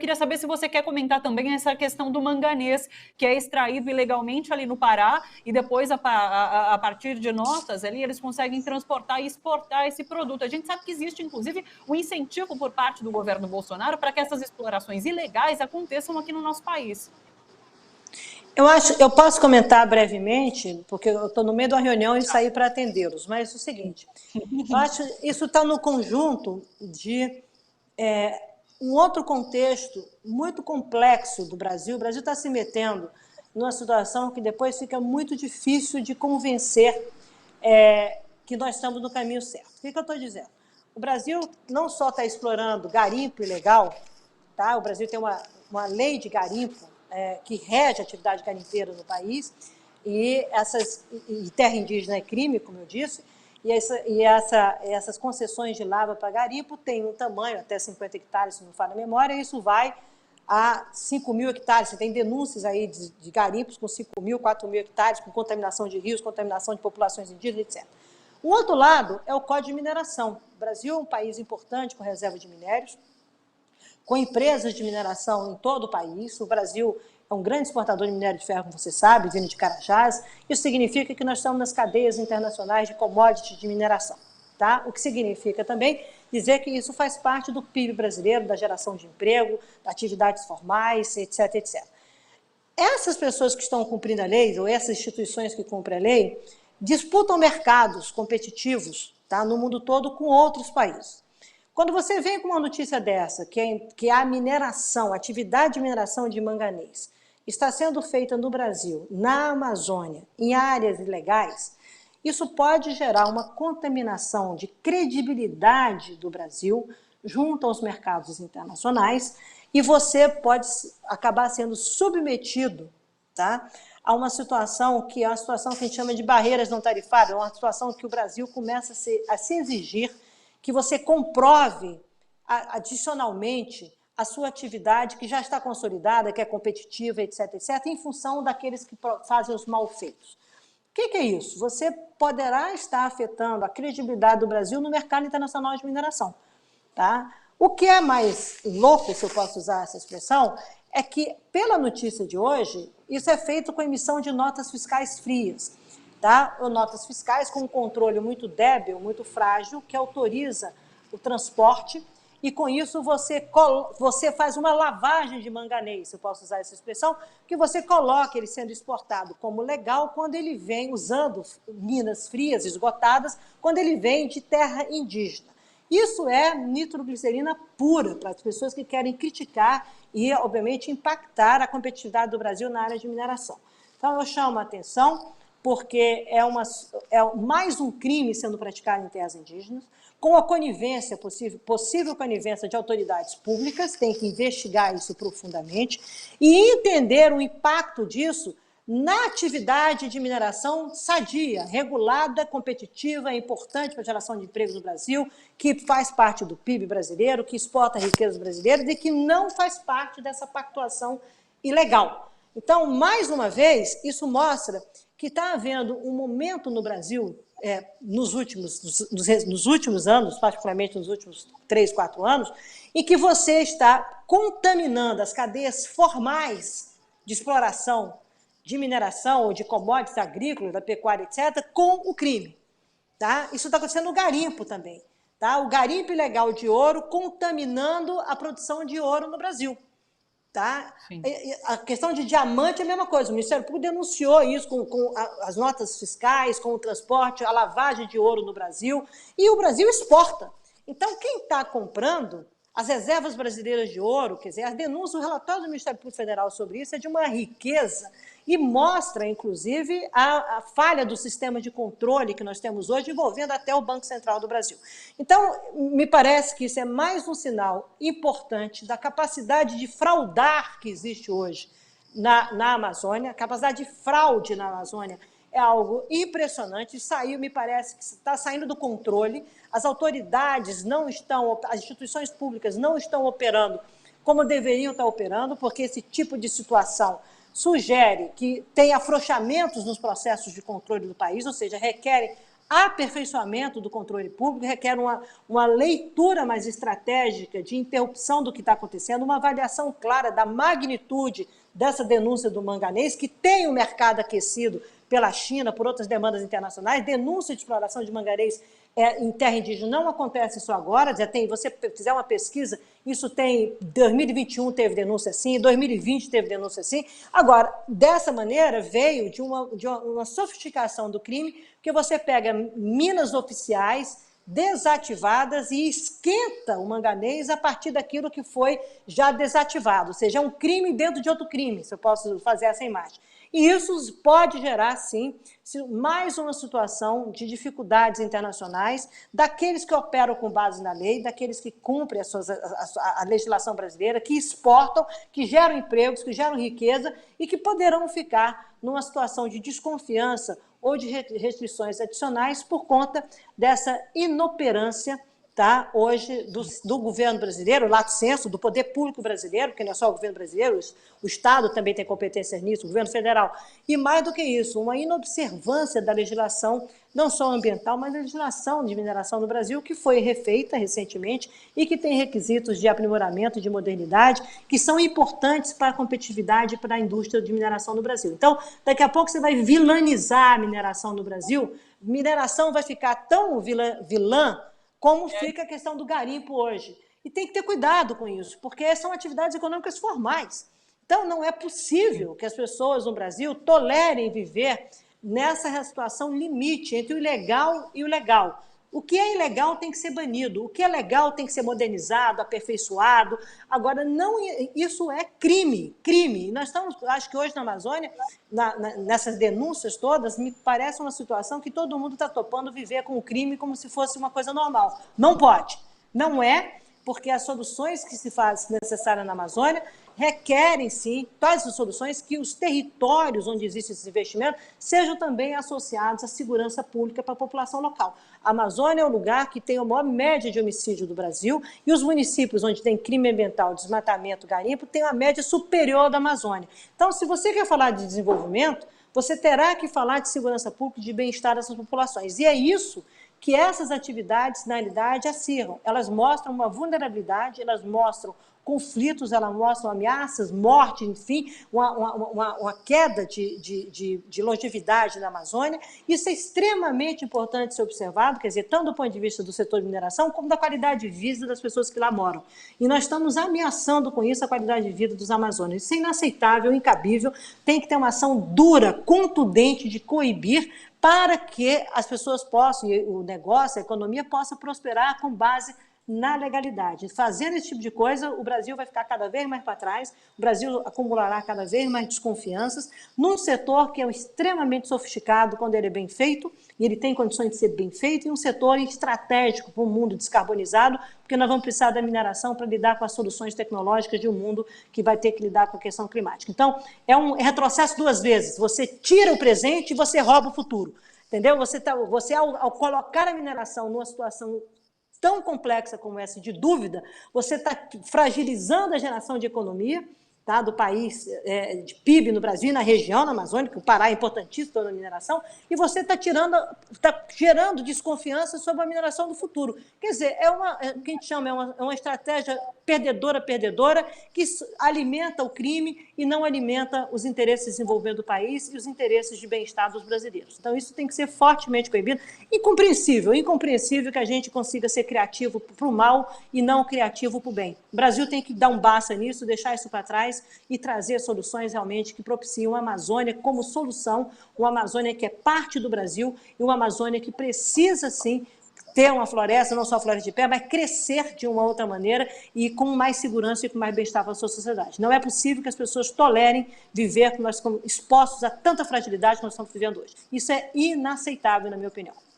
queria saber se você quer comentar também essa questão do manganês, que é extraído ilegalmente ali no Pará, e depois, a partir de notas ali, eles conseguem transportar e exportar esse produto. A gente sabe que existe, inclusive, um incentivo por parte do governo Bolsonaro para que essas explorações ilegais aconteçam aqui no nosso país. Eu posso comentar brevemente, porque eu estou no meio de uma reunião e saí para atendê-los, mas é o seguinte, eu acho que isso está no conjunto de um outro contexto muito complexo do Brasil. O Brasil está se metendo numa situação que depois fica muito difícil de convencer que nós estamos no caminho certo. O que eu estou dizendo? O Brasil não só está explorando garimpo ilegal, tá? O Brasil tem uma lei de garimpo que rege a atividade garimpeira no país, e terra indígena é crime, como eu disse, e essas concessões de lavra para garimpo têm um tamanho, até 50 hectares, se não falha a memória, e isso vai a 5.000 hectares. Você tem denúncias aí de garimpos com 5.000, 4.000 hectares, com contaminação de rios, contaminação de populações indígenas, etc. O outro lado é o Código de Mineração. O Brasil é um país importante com reserva de minérios, com empresas de mineração em todo o país. O Brasil é um grande exportador de minério de ferro, como você sabe, vindo de Carajás. Isso significa que nós estamos nas cadeias internacionais de commodities de mineração. Tá? O que significa também dizer que isso faz parte do PIB brasileiro, da geração de emprego, de atividades formais, etc, etc. Essas pessoas que estão cumprindo a lei, ou essas instituições que cumprem a lei, disputam mercados competitivos, tá, no mundo todo com outros países. Quando você vem com uma notícia dessa, que a mineração, a atividade de mineração de manganês, está sendo feita no Brasil, na Amazônia, em áreas ilegais, isso pode gerar uma contaminação de credibilidade do Brasil junto aos mercados internacionais, e você pode acabar sendo submetido, tá, a uma situação que é uma situação que a gente chama de barreiras não tarifárias, uma situação que o Brasil começa a se exigir que você comprove adicionalmente a sua atividade que já está consolidada, que é competitiva, etc, etc, em função daqueles que fazem os malfeitos. O que é isso? Você poderá estar afetando a credibilidade do Brasil no mercado internacional de mineração. Tá? O que é mais louco, se eu posso usar essa expressão, é que, pela notícia de hoje, isso é feito com emissão de notas fiscais frias. Tá? Ou notas fiscais com um controle muito débil, muito frágil, que autoriza o transporte, e com isso você faz uma lavagem de manganês, se eu posso usar essa expressão, que você coloca ele sendo exportado como legal quando ele vem usando minas frias, esgotadas, quando ele vem de terra indígena. Isso é nitroglicerina pura para as pessoas que querem criticar e, obviamente, impactar a competitividade do Brasil na área de mineração. Então, eu chamo a atenção porque é mais um crime sendo praticado em terras indígenas, com a conivência, possível conivência de autoridades públicas, tem que investigar isso profundamente e entender o impacto disso na atividade de mineração sadia, regulada, competitiva, importante para a geração de empregos no Brasil, que faz parte do PIB brasileiro, que exporta riquezas brasileiras e que não faz parte dessa pactuação ilegal. Então, mais uma vez, isso mostra que está havendo um momento no Brasil, nos últimos anos, particularmente nos últimos 3, 4 anos, em que você está contaminando as cadeias formais de exploração, de mineração ou de commodities agrícolas, da pecuária, etc., com o crime. Tá? Isso está acontecendo no garimpo também. Tá? O garimpo ilegal de ouro contaminando a produção de ouro no Brasil. Tá? A questão de diamante é a mesma coisa. O Ministério Público denunciou isso com as notas fiscais, com o transporte, a lavagem de ouro no Brasil, e o Brasil exporta. Então, quem está comprando as reservas brasileiras de ouro, quer dizer, as denúncias, o relatório do Ministério Público Federal sobre isso é de uma riqueza e mostra, inclusive, a falha do sistema de controle que nós temos hoje, envolvendo até o Banco Central do Brasil. Então, me parece que isso é mais um sinal importante da capacidade de fraudar que existe hoje na Amazônia. A capacidade de fraude na Amazônia é algo impressionante. Me parece que está saindo do controle. As autoridades não estão, as instituições públicas não estão operando como deveriam estar operando, porque esse tipo de situação sugere que tem afrouxamentos nos processos de controle do país, ou seja, requerem aperfeiçoamento do controle público, requer uma leitura mais estratégica de interrupção do que está acontecendo, uma avaliação clara da magnitude dessa denúncia do manganês, que tem o mercado aquecido pela China, por outras demandas internacionais. Denúncia de exploração de manganês em terra indígena não acontece só agora, já tem, você fizer uma pesquisa, isso tem, 2021 teve denúncia assim, 2020 teve denúncia assim. Agora, dessa maneira, veio de uma sofisticação do crime, porque você pega minas oficiais desativadas e esquenta o manganês a partir daquilo que foi já desativado, ou seja, é um crime dentro de outro crime, se eu posso fazer essa imagem. E isso pode gerar, sim, mais uma situação de dificuldades internacionais daqueles que operam com base na lei, daqueles que cumprem a legislação brasileira, que exportam, que geram empregos, que geram riqueza e que poderão ficar numa situação de desconfiança ou de restrições adicionais por conta dessa inoperância, tá, hoje do governo brasileiro, lato sensu, do poder público brasileiro, porque não é só o governo brasileiro, o Estado também tem competências nisso, o governo federal, e mais do que isso, uma inobservância da legislação, não só ambiental, mas da legislação de mineração no Brasil, que foi refeita recentemente e que tem requisitos de aprimoramento, de modernidade, que são importantes para a competitividade e para a indústria de mineração no Brasil. Então, daqui a pouco você vai vilanizar a mineração no Brasil, mineração vai ficar tão vilã como fica a questão do garimpo hoje. E tem que ter cuidado com isso, porque são atividades econômicas formais. Então, não é possível que as pessoas no Brasil tolerem viver nessa situação limite entre o ilegal e o legal. O que é ilegal tem que ser banido, o que é legal tem que ser modernizado, aperfeiçoado. Agora, não, isso é crime, crime. Nós estamos, acho que hoje na Amazônia, nessas denúncias todas, me parece uma situação que todo mundo está topando viver com o crime como se fosse uma coisa normal. Não pode, não é, porque as soluções que se fazem necessárias na Amazônia requerem, sim, tais soluções que os territórios onde existe esse investimento sejam também associados à segurança pública para a população local. A Amazônia é o lugar que tem a maior média de homicídio do Brasil e os municípios onde tem crime ambiental, desmatamento, garimpo, têm uma média superior da Amazônia. Então, se você quer falar de desenvolvimento, você terá que falar de segurança pública e de bem-estar dessas populações. E é isso que essas atividades, na realidade, acirram. Elas mostram uma vulnerabilidade, elas mostram conflitos, elas mostram ameaças, morte, enfim, uma queda de longevidade na Amazônia. Isso é extremamente importante ser observado, quer dizer, tanto do ponto de vista do setor de mineração, como da qualidade de vida das pessoas que lá moram. E nós estamos ameaçando com isso a qualidade de vida dos amazônicos. Isso é inaceitável, incabível, tem que ter uma ação dura, contundente de coibir, para que as pessoas possam, o negócio, a economia possa prosperar com base na legalidade. Fazendo esse tipo de coisa, o Brasil vai ficar cada vez mais para trás, o Brasil acumulará cada vez mais desconfianças num setor que é extremamente sofisticado quando ele é bem feito, e ele tem condições de ser bem feito, e um setor estratégico para um mundo descarbonizado, porque nós vamos precisar da mineração para lidar com as soluções tecnológicas de um mundo que vai ter que lidar com a questão climática. Então, é um retrocesso duas vezes. Você tira o presente e você rouba o futuro. Entendeu? Você ao colocar a mineração numa situação tão complexa como essa de dúvida, você está fragilizando a geração de economia, tá, do país, de PIB no Brasil e na região, na Amazônia, que o Pará é importantíssimo na mineração, e você está gerando desconfiança sobre a mineração do futuro. Quer dizer, o que a gente chama é uma estratégia perdedora, que alimenta o crime e não alimenta os interesses de desenvolvimento do país e os interesses de bem-estar dos brasileiros. Então, isso tem que ser fortemente coibido. Incompreensível que a gente consiga ser criativo para o mal e não criativo para o bem. O Brasil tem que dar um basta nisso, deixar isso para trás e trazer soluções realmente que propiciem uma Amazônia como solução, uma Amazônia que é parte do Brasil e uma Amazônia que precisa, sim, ter uma floresta, não só a floresta de pé, mas crescer de uma outra maneira e com mais segurança e com mais bem-estar para a sua sociedade. Não é possível que as pessoas tolerem viver expostos a tanta fragilidade que nós estamos vivendo hoje. Isso é inaceitável, na minha opinião.